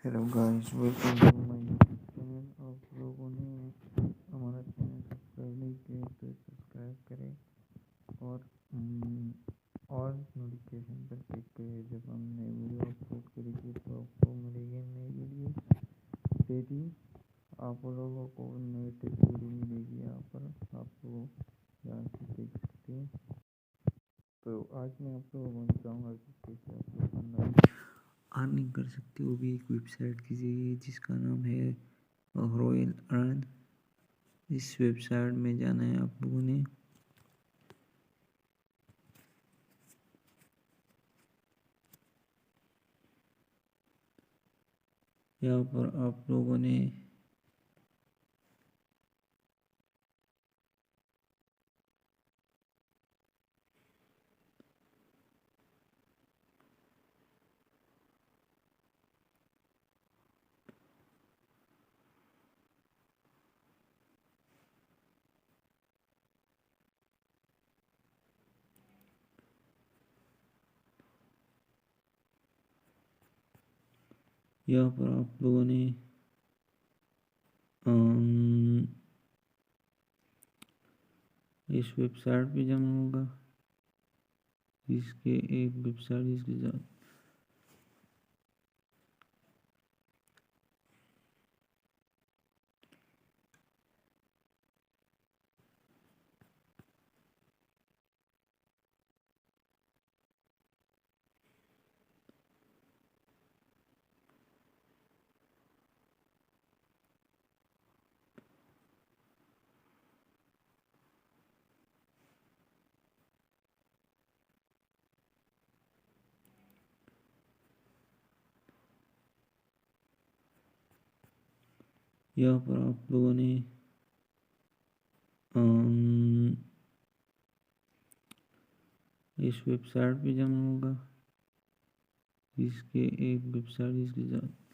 Hello guys, welcome to my YouTube channel. आप लोगों ने हमारा चैनल सब्सक्राइब नहीं किया तो सब्सक्राइब करें और नोटिफिकेशन पर क्लिक करें। जब हम नई वीडियो अपलोड करेंगे तो आपको मिलेगी नई वीडियो तेजी। आप लोगों को लेटेस्ट वीडियो मिलेगी। यहाँ पर आप लोग ध्यान से देख सकते हैं। तो आज मैं आप लोगों को बताऊँगा कि कैसे आप लोग ऑनलाइन अर्निंग कर सकते हो। भी एक वेबसाइट की जरिए जिसका नाम है रॉयल अर्न। इस वेबसाइट में जाना है आप लोगों ने। यहाँ पर आप लोगों ने यहाँ पर आप लोगों ने इस वेबसाइट पे जाना होगा। इसके एक वेबसाइट इसके साथ यहाँ पर आप लोगों ने इस वेबसाइट पे जाना होगा। इसके एक वेबसाइट इसके साथ